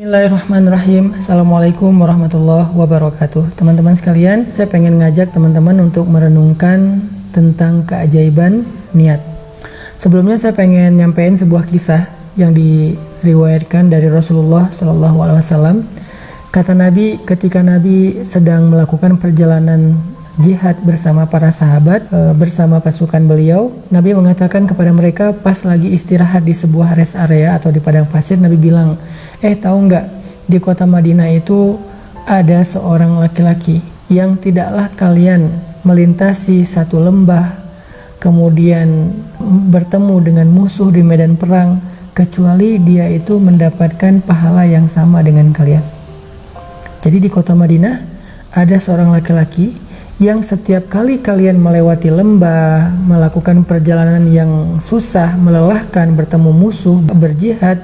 Bismillahirrahmanirrahim. Assalamualaikum warahmatullahi wabarakatuh. Teman-teman sekalian, saya pengen ngajak teman-teman untuk merenungkan tentang keajaiban niat. Sebelumnya saya pengen nyampein sebuah kisah yang diriwayatkan dari Rasulullah SAW. Kata Nabi, ketika Nabi sedang melakukan perjalanan jihad bersama para sahabat, bersama pasukan beliau, Nabi mengatakan kepada mereka pas lagi istirahat di sebuah rest area atau di padang pasir, Nabi bilang, tahu nggak, di kota Madinah itu ada seorang laki-laki yang tidaklah kalian melintasi satu lembah kemudian bertemu dengan musuh di medan perang kecuali dia itu mendapatkan pahala yang sama dengan kalian. Jadi di kota Madinah ada seorang laki-laki yang setiap kali kalian melewati lembah, melakukan perjalanan yang susah, melelahkan, bertemu musuh, berjihad,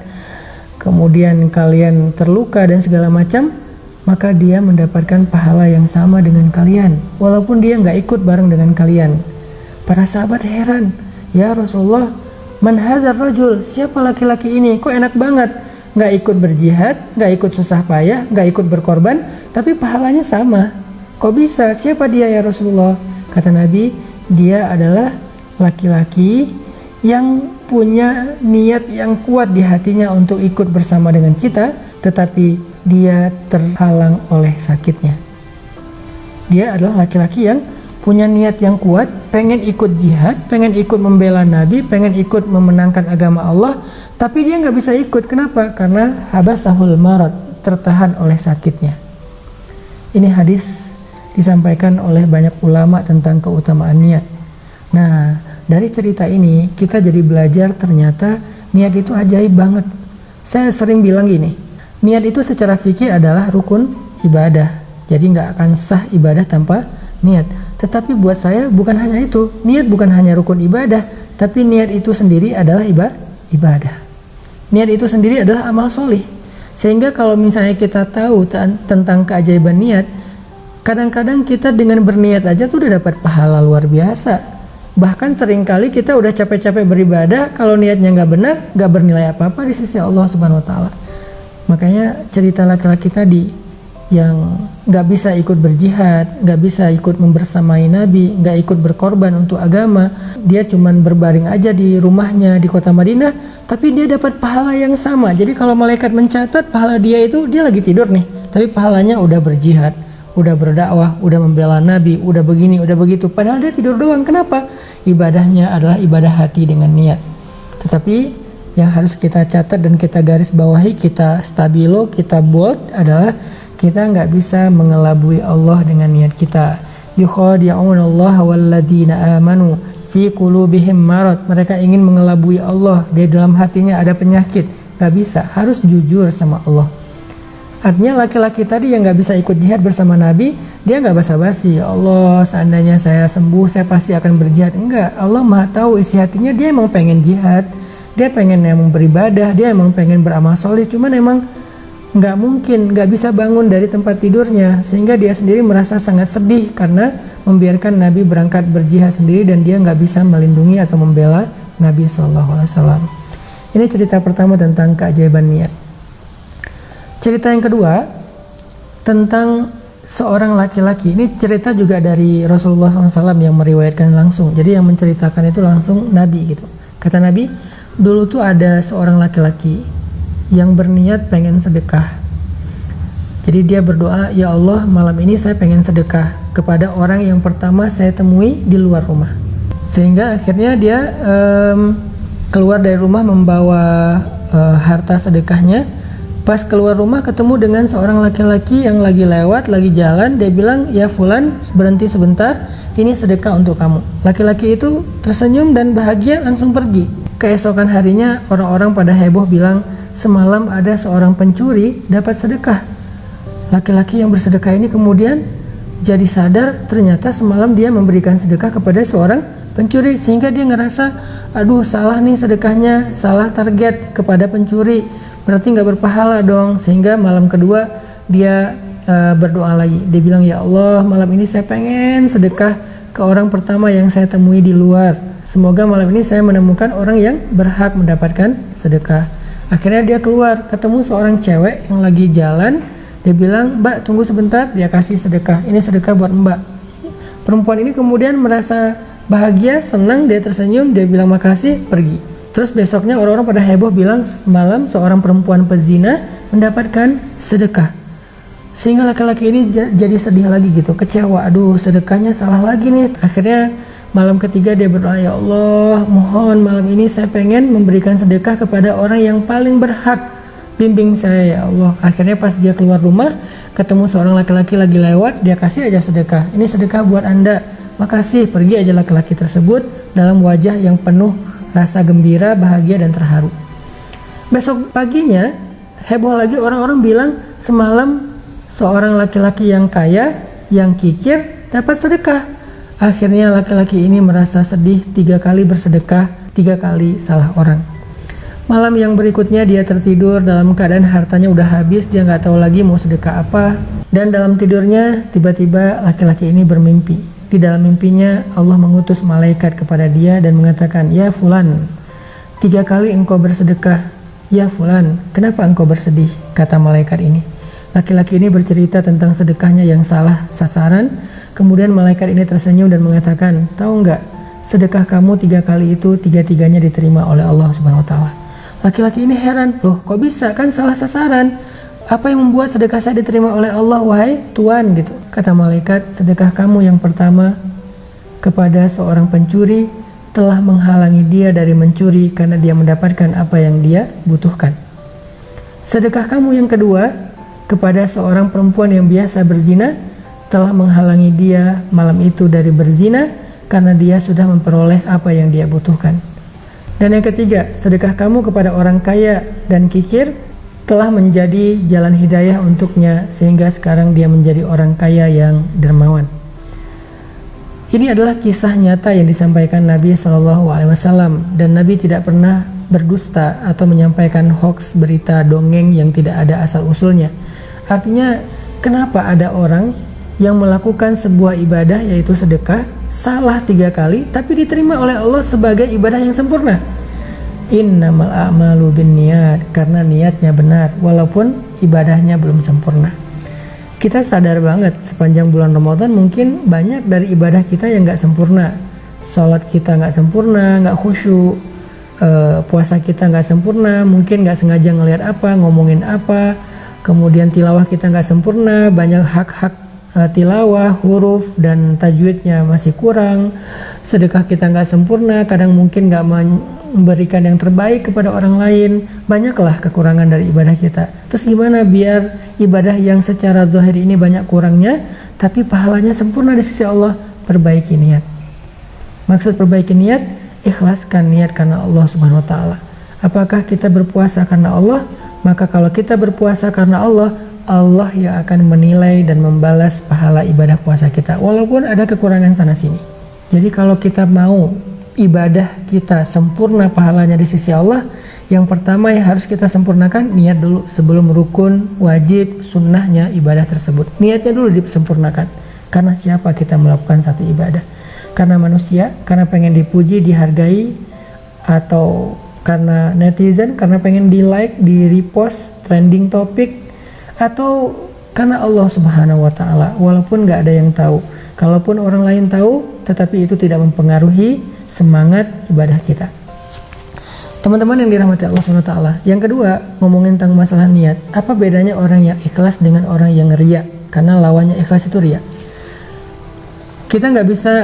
kemudian kalian terluka dan segala macam, maka dia mendapatkan pahala yang sama dengan kalian, walaupun dia nggak ikut bareng dengan kalian. Para sahabat heran, ya Rasulullah, man hadzal rajul, siapa laki-laki ini? Kok enak banget, nggak ikut berjihad, nggak ikut susah payah, nggak ikut berkorban, tapi pahalanya sama. Kok bisa? Siapa dia ya Rasulullah? Kata Nabi, dia adalah laki-laki yang punya niat yang kuat di hatinya untuk ikut bersama dengan kita, tetapi dia terhalang oleh sakitnya. Dia adalah laki-laki yang punya niat yang kuat, pengen ikut jihad, pengen ikut membela Nabi, pengen ikut memenangkan agama Allah, tapi dia nggak bisa ikut. Kenapa? Karena habasahul marad, tertahan oleh sakitnya. Ini hadis disampaikan oleh banyak ulama tentang keutamaan niat. Nah, dari cerita ini kita jadi belajar ternyata niat itu ajaib banget. Saya sering bilang gini, niat itu secara fikih adalah rukun ibadah. Jadi nggak akan sah ibadah tanpa niat. Tetapi buat saya bukan hanya itu. Niat bukan hanya rukun ibadah, tapi niat itu sendiri adalah ibadah. Niat itu sendiri adalah amal solih. Sehingga kalau misalnya kita tahu tentang keajaiban niat, kadang-kadang kita dengan berniat aja tuh udah dapat pahala luar biasa. Bahkan seringkali kita udah capek-capek beribadah, kalau niatnya nggak benar, nggak bernilai apa-apa di sisi Allah Subhanahu Wa Taala. Makanya cerita laki-laki tadi yang nggak bisa ikut berjihad, nggak bisa ikut membersamai Nabi, nggak ikut berkorban untuk agama, dia cuman berbaring aja di rumahnya di kota Madinah, tapi dia dapat pahala yang sama. Jadi kalau malaikat mencatat pahala dia itu, dia lagi tidur nih, tapi pahalanya udah berjihad, udah berdakwah, udah membela Nabi, udah begini, udah begitu. Padahal dia tidur doang. Kenapa? Ibadahnya adalah ibadah hati dengan niat. Tetapi yang harus kita catat dan kita garis bawahi, kita stabilo, kita bold adalah kita nggak bisa mengelabui Allah dengan niat kita. Yukhadi'unallaha walladzina amanu fi qulubihim marad. Mereka ingin mengelabui Allah, di dalam hatinya ada penyakit. Nggak bisa, harus jujur sama Allah. Artinya laki-laki tadi yang nggak bisa ikut jihad bersama Nabi, dia nggak basa-basi, ya Allah seandainya saya sembuh saya pasti akan berjihad. Enggak, Allah maha tahu isi hatinya, dia emang pengen jihad, dia pengen emang beribadah, dia emang pengen beramal soleh, cuman emang nggak mungkin, nggak bisa bangun dari tempat tidurnya, sehingga dia sendiri merasa sangat sedih karena membiarkan Nabi berangkat berjihad sendiri dan dia nggak bisa melindungi atau membela Nabi SAW. Ini cerita pertama tentang keajaiban niat. Cerita yang kedua tentang seorang laki-laki. Ini cerita juga dari Rasulullah SAW yang meriwayatkan langsung. Jadi yang menceritakan itu langsung Nabi gitu. Kata Nabi, dulu tuh ada seorang laki-laki yang berniat pengen sedekah. Jadi dia berdoa, ya Allah malam ini saya pengen sedekah kepada orang yang pertama saya temui di luar rumah. Sehingga akhirnya dia keluar dari rumah membawa harta sedekahnya. Pas keluar rumah ketemu dengan seorang laki-laki yang lagi lewat, lagi jalan. Dia bilang, ya fulan berhenti sebentar, ini sedekah untuk kamu. Laki-laki itu tersenyum dan bahagia langsung pergi. Keesokan harinya orang-orang pada heboh bilang, semalam ada seorang pencuri dapat sedekah. Laki-laki yang bersedekah ini kemudian jadi sadar ternyata semalam dia memberikan sedekah kepada seorang pencuri. Sehingga dia ngerasa, aduh salah nih sedekahnya, salah target kepada pencuri, berarti nggak berpahala dong. Sehingga malam kedua dia berdoa lagi. Dia bilang, ya Allah malam ini saya pengen sedekah ke orang pertama yang saya temui di luar. Semoga malam ini saya menemukan orang yang berhak mendapatkan sedekah. Akhirnya dia keluar, ketemu seorang cewek yang lagi jalan. Dia bilang, "Mbak, tunggu sebentar." Dia kasih sedekah. "Ini sedekah buat Mbak." Perempuan ini kemudian merasa bahagia, senang, dia tersenyum, dia bilang makasih, pergi. Terus besoknya orang-orang pada heboh bilang semalam seorang perempuan pezina mendapatkan sedekah. Sehingga laki-laki ini jadi sedih lagi gitu, kecewa, aduh sedekahnya salah lagi nih. Akhirnya malam ketiga dia berdoa, "Ya Allah, mohon malam ini saya pengen memberikan sedekah kepada orang yang paling berhak, bimbing saya ya Allah." Akhirnya pas dia keluar rumah, ketemu seorang laki-laki lagi lewat, dia kasih aja sedekah. "Ini sedekah buat Anda." "Makasih." Pergi aja laki-laki tersebut dalam wajah yang penuh rasa gembira, bahagia, dan terharu. Besok paginya heboh lagi, orang-orang bilang semalam seorang laki-laki yang kaya, yang kikir dapat sedekah. Akhirnya laki-laki ini merasa sedih, 3 kali bersedekah, 3 kali salah orang. Malam yang berikutnya dia tertidur dalam keadaan hartanya udah habis, dia nggak tahu lagi mau sedekah apa. Dan dalam tidurnya tiba-tiba laki-laki ini bermimpi. Di dalam mimpinya Allah mengutus malaikat kepada dia dan mengatakan, "Ya Fulan, 3 kali engkau bersedekah." "Ya Fulan, kenapa engkau bersedih?" kata malaikat ini. Laki-laki ini bercerita tentang sedekahnya yang salah sasaran. Kemudian malaikat ini tersenyum dan mengatakan, "Tahu nggak, sedekah kamu 3 kali itu 3-tiganya diterima oleh Allah Subhanahu Wa Taala." Laki-laki ini heran, "Loh kok bisa, kan salah sasaran? Apa yang membuat sedekah saya diterima oleh Allah, wahai Tuan?" gitu. Kata malaikat, "Sedekah kamu yang pertama kepada seorang pencuri telah menghalangi dia dari mencuri karena dia mendapatkan apa yang dia butuhkan. Sedekah kamu yang kedua kepada seorang perempuan yang biasa berzina telah menghalangi dia malam itu dari berzina karena dia sudah memperoleh apa yang dia butuhkan. Dan yang ketiga, sedekah kamu kepada orang kaya dan kikir telah menjadi jalan hidayah untuknya sehingga sekarang dia menjadi orang kaya yang dermawan." Ini adalah kisah nyata yang disampaikan Nabi SAW, dan Nabi tidak pernah berdusta atau menyampaikan hoax, berita dongeng yang tidak ada asal usulnya. Artinya, kenapa ada orang yang melakukan sebuah ibadah yaitu sedekah salah 3 kali tapi diterima oleh Allah sebagai ibadah yang sempurna? Innamal a'malu binniyat, karena niatnya benar walaupun ibadahnya belum sempurna. Kita sadar banget sepanjang bulan Ramadan mungkin banyak dari ibadah kita yang gak sempurna. Sholat kita gak sempurna, gak khusyuk, puasa kita gak sempurna, mungkin gak sengaja ngelihat apa, ngomongin apa, kemudian tilawah kita gak sempurna, banyak hak-hak tilawah, huruf dan tajwidnya masih kurang. Sedekah kita gak sempurna, kadang mungkin gak memberikan yang terbaik kepada orang lain. Banyaklah kekurangan dari ibadah kita. Terus gimana biar ibadah yang secara zahir ini banyak kurangnya tapi pahalanya sempurna di sisi Allah? Perbaiki niat. Maksud perbaiki niat, ikhlaskan niat karena Allah Subhanahu Wa Taala. Apakah kita berpuasa karena Allah? Maka kalau kita berpuasa karena Allah, Allah yang akan menilai dan membalas pahala ibadah puasa kita walaupun ada kekurangan sana sini. Jadi kalau kita mau ibadah kita sempurna pahalanya di sisi Allah, yang pertama yang harus kita sempurnakan niat dulu sebelum rukun, wajib, sunnahnya ibadah tersebut. Niatnya dulu disempurnakan. Karena siapa kita melakukan satu ibadah? Karena manusia, karena pengen dipuji, dihargai, atau karena netizen, karena pengen di like, di repost, trending topik, atau karena Allah Subhanahu Wa Taala. Walaupun gak ada yang tahu, kalaupun orang lain tahu, tetapi itu tidak mempengaruhi semangat ibadah kita. Teman-teman yang dirahmati Allah SWT, yang kedua, ngomongin tentang masalah niat. Apa bedanya orang yang ikhlas dengan orang yang riya? Karena lawannya ikhlas itu riya. Kita nggak bisa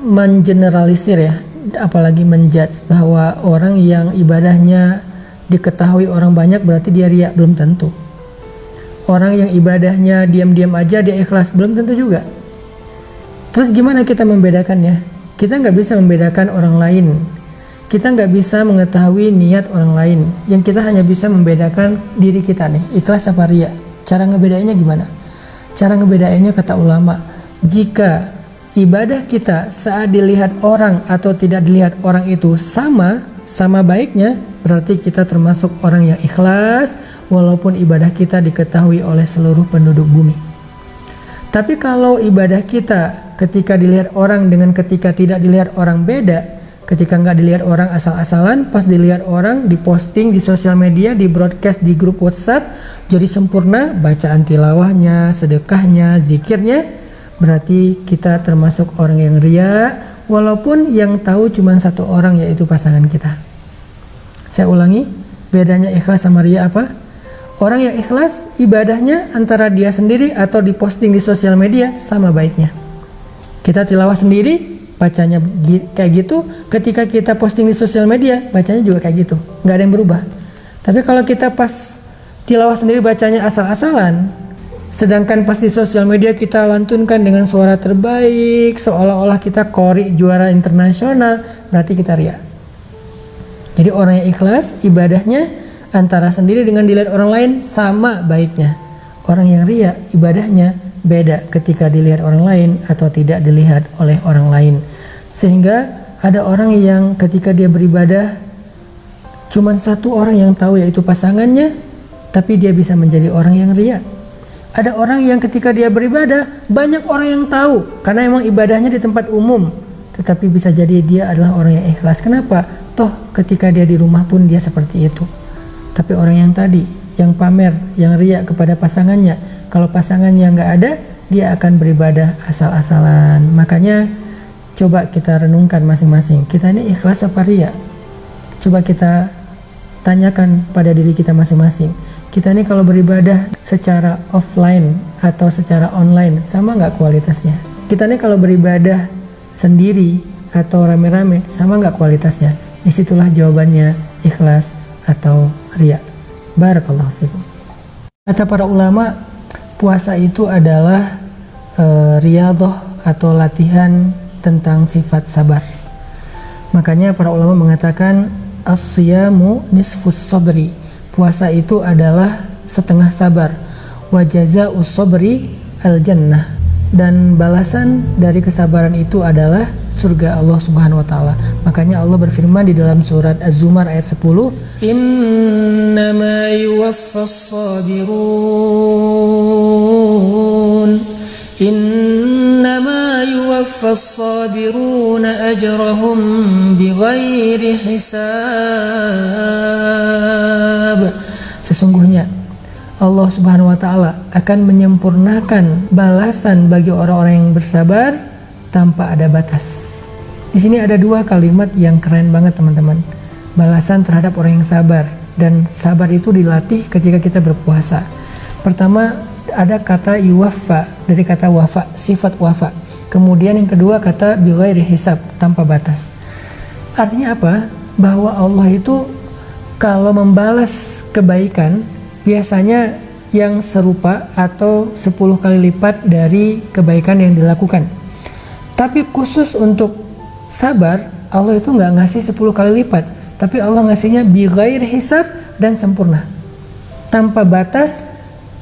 mengeneralisir ya, apalagi menjudge bahwa orang yang ibadahnya diketahui orang banyak berarti dia riya, belum tentu. Orang yang ibadahnya diam-diam aja dia ikhlas, belum tentu juga. Terus gimana kita membedakannya? Kita nggak bisa membedakan orang lain. Kita nggak bisa mengetahui niat orang lain. Yang kita hanya bisa membedakan diri kita nih, ikhlas apa riya. Cara ngebedainnya gimana? Cara ngebedainnya kata ulama, jika ibadah kita saat dilihat orang atau tidak dilihat orang itu sama baiknya, berarti kita termasuk orang yang ikhlas walaupun ibadah kita diketahui oleh seluruh penduduk bumi. Tapi kalau ibadah kita ketika dilihat orang dengan ketika tidak dilihat orang beda, Ketika nggak dilihat orang asal-asalan, pas dilihat orang, diposting di sosial media, di broadcast di grup WhatsApp, jadi sempurna bacaan tilawahnya, sedekahnya, zikirnya, berarti kita termasuk orang yang ria, walaupun yang tahu cuma satu orang, yaitu pasangan kita. Saya ulangi, bedanya ikhlas sama ria apa? Orang yang ikhlas, ibadahnya antara dia sendiri atau diposting di sosial media sama baiknya. Kita tilawah sendiri, bacanya kayak gitu, ketika kita posting di sosial media bacanya juga kayak gitu, nggak ada yang berubah. Tapi kalau kita pas tilawah sendiri bacanya asal-asalan, sedangkan pas di sosial media kita lantunkan dengan suara terbaik, seolah-olah kita qori juara internasional, berarti kita ria. Jadi orang yang ikhlas ibadahnya antara sendiri dengan dilihat orang lain sama baiknya. Orang yang ria ibadahnya beda ketika dilihat orang lain atau tidak dilihat oleh orang lain. Sehingga ada orang yang ketika dia beribadah cuman satu orang yang tahu, yaitu pasangannya, tapi dia bisa menjadi orang yang ria. Ada orang yang ketika dia beribadah banyak orang yang tahu karena emang ibadahnya di tempat umum, tetapi bisa jadi dia adalah orang yang ikhlas. Kenapa? Toh ketika dia di rumah pun dia seperti itu. Tapi orang yang tadi, yang pamer, yang ria kepada pasangannya, kalau pasangannya nggak ada, dia akan beribadah asal-asalan. Makanya coba kita renungkan masing-masing, kita ini ikhlas apa ria? Coba kita tanyakan pada diri kita masing-masing. Kita ini kalau beribadah secara offline atau secara online, sama nggak kualitasnya? Kita ini kalau beribadah sendiri atau rame-rame, sama nggak kualitasnya? Disitulah jawabannya, ikhlas atau ria. Barakallahu fikum. Kata para ulama, puasa itu adalah riyadhah atau latihan tentang sifat sabar. Makanya para ulama mengatakan as-siyamu nisfus sabri. Puasa itu adalah setengah sabar. Wa jazaa'us sabri al-jannah. Dan balasan dari kesabaran itu adalah surga Allah Subhanahu wa taala. Makanya Allah berfirman di dalam surat Az-Zumar ayat 10, "Innama yuwaffas sabirun Innama yuwaffas sabiruna ajrahum bighairi hisab." Sesungguhnya Allah Subhanahu wa taala akan menyempurnakan balasan bagi orang-orang yang bersabar tanpa ada batas. Di sini ada dua kalimat yang keren banget, teman-teman. Balasan terhadap orang yang sabar, dan sabar itu dilatih ketika kita berpuasa. Pertama ada kata yuwaffa, dari kata wafa, sifat wafa. Kemudian yang kedua kata bighairi hisab, tanpa batas. Artinya apa? Bahwa Allah itu kalau membalas kebaikan biasanya yang serupa atau 10 kali lipat dari kebaikan yang dilakukan. Tapi khusus untuk sabar, Allah itu nggak ngasih 10 kali lipat, tapi Allah ngasihnya bighair hisab dan sempurna, tanpa batas,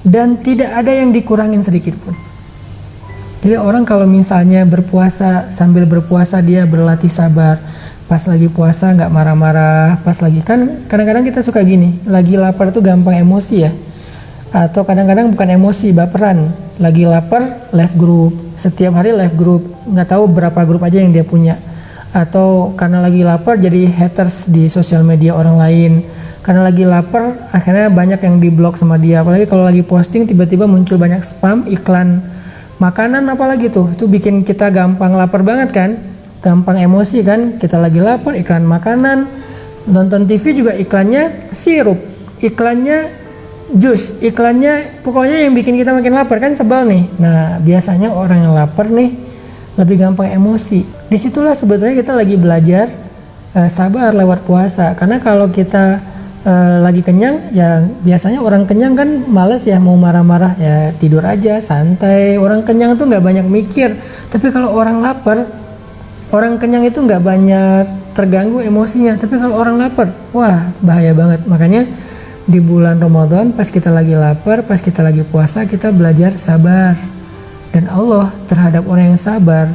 dan tidak ada yang dikurangin sedikit pun. Jadi orang kalau misalnya berpuasa, sambil berpuasa dia berlatih sabar, pas lagi puasa nggak marah-marah, pas lagi, kan kadang-kadang kita suka gini, lagi lapar tuh gampang emosi ya, atau kadang-kadang bukan emosi, baperan. Lagi lapar live group, setiap hari live group, nggak tahu berapa grup aja yang dia punya. Atau karena lagi lapar jadi haters di sosial media orang lain, karena lagi lapar akhirnya banyak yang diblok sama dia. Apalagi kalau lagi posting tiba-tiba muncul banyak spam, iklan makanan apalagi tuh, itu bikin kita gampang lapar banget kan, gampang emosi kan. Kita lagi lapar, iklan makanan, nonton TV juga iklannya sirup, iklannya jus, iklannya pokoknya yang bikin kita makin lapar kan, sebel nih. Nah biasanya orang yang lapar nih lebih gampang emosi. Disitulah sebetulnya kita lagi belajar sabar lewat puasa. Karena kalau kita lagi kenyang, ya biasanya orang kenyang kan males ya mau marah-marah, ya tidur aja santai. Orang kenyang tuh nggak banyak mikir. Tapi kalau orang lapar, orang kenyang itu nggak banyak terganggu emosinya. Tapi kalau orang lapar, wah bahaya banget. Makanya di bulan Ramadan pas kita lagi lapar, pas kita lagi puasa, kita belajar sabar. Dan Allah terhadap orang yang sabar,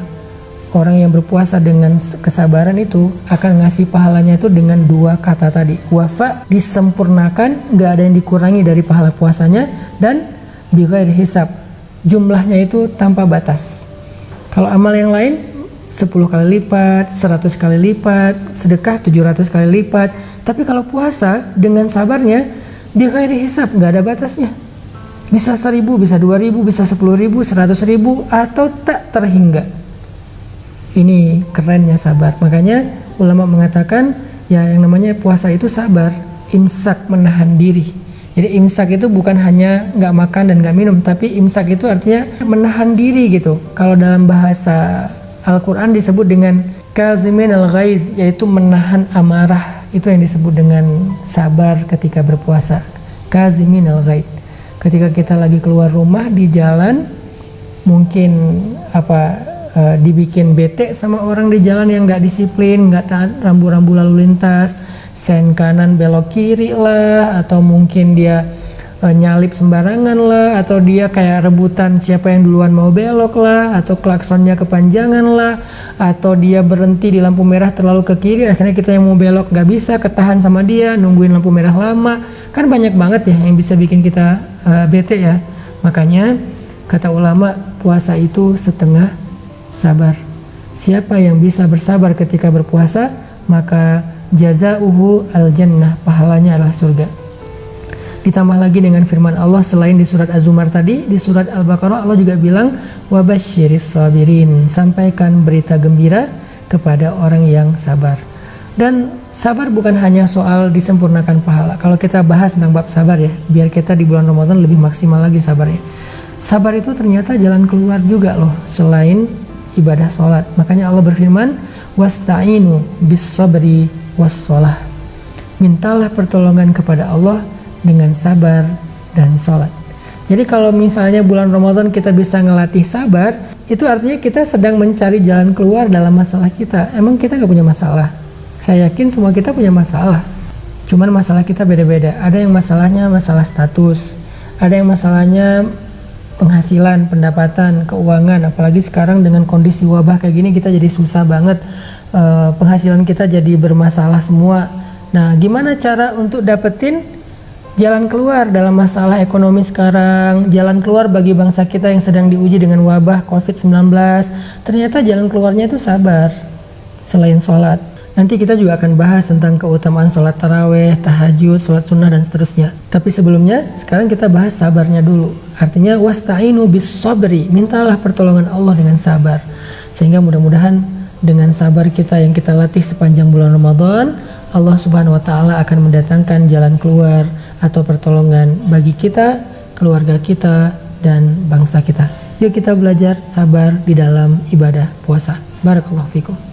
orang yang berpuasa dengan kesabaran itu akan ngasih pahalanya itu dengan dua kata tadi, wafa, disempurnakan, nggak ada yang dikurangi dari pahala puasanya, dan bighairi hisab, jumlahnya itu tanpa batas. Kalau amal yang lain 10 kali lipat, 100 kali lipat, sedekah 700 kali lipat. Tapi kalau puasa dengan sabarnya, dia ghairi hisab, nggak ada batasnya. Bisa 1000, bisa 2000, bisa 10.000, 100.000, atau tak terhingga. Ini kerennya sabar. Makanya ulama mengatakan ya yang namanya puasa itu sabar, imsak, menahan diri. Jadi imsak itu bukan hanya nggak makan dan nggak minum, tapi imsak itu artinya menahan diri gitu. Kalau dalam bahasa Al-Quran disebut dengan kazimin al-ghaiz, yaitu menahan amarah. Itu yang disebut dengan sabar ketika berpuasa. Kazimin al-ghaiz. Ketika kita lagi keluar rumah di jalan, mungkin dibikin bete sama orang di jalan yang nggak disiplin, nggak taat rambu-rambu lalu lintas, sen kanan belok kiri lah, atau mungkin dia nyalip sembarangan lah, atau dia kayak rebutan siapa yang duluan mau belok lah, atau klaksonnya kepanjangan lah, atau dia berhenti di lampu merah terlalu ke kiri, akhirnya kita yang mau belok nggak bisa, ketahan sama dia, nungguin lampu merah lama. Kan banyak banget ya yang bisa bikin kita bete ya. Makanya kata ulama, puasa itu setengah sabar. Siapa yang bisa bersabar ketika berpuasa, maka jazauhu al-jannah, pahalanya adalah surga. Ditambah lagi dengan firman Allah selain di surat Az-Zumar tadi, di surat Al-Baqarah Allah juga bilang wabasyiris sabirin, sampaikan berita gembira kepada orang yang sabar. Dan sabar bukan hanya soal disempurnakan pahala. Kalau kita bahas tentang bab sabar ya, biar kita di bulan Ramadan lebih maksimal lagi sabarnya. Sabar itu ternyata jalan keluar juga loh selain ibadah sholat. Makanya Allah berfirman wasta'inu bis sabri was sholah, mintalah pertolongan kepada Allah dengan sabar dan sholat. Jadi kalau misalnya bulan Ramadan kita bisa ngelatih sabar, itu artinya kita sedang mencari jalan keluar dalam masalah kita. Emang kita gak punya masalah? Saya yakin semua kita punya masalah, cuman masalah kita beda-beda. Ada yang masalahnya masalah status, ada yang masalahnya penghasilan, pendapatan, keuangan. Apalagi sekarang dengan kondisi wabah kayak gini, kita jadi susah banget, penghasilan kita jadi bermasalah semua. Nah, gimana cara untuk dapetin jalan keluar dalam masalah ekonomi sekarang, jalan keluar bagi bangsa kita yang sedang diuji dengan wabah COVID-19? Ternyata jalan keluarnya itu sabar, selain sholat. Nanti kita juga akan bahas tentang keutamaan sholat taraweh, tahajud, sholat sunnah, dan seterusnya. Tapi sebelumnya, sekarang kita bahas sabarnya dulu. Artinya, wasta'inu bis sabri, mintalah pertolongan Allah dengan sabar. Sehingga mudah-mudahan dengan sabar kita yang kita latih sepanjang bulan Ramadan, Allah Subhanahu wa Ta'ala akan mendatangkan jalan keluar atau pertolongan bagi kita, keluarga kita, dan bangsa kita. Yuk kita belajar sabar di dalam ibadah puasa. Barakallahu fikum.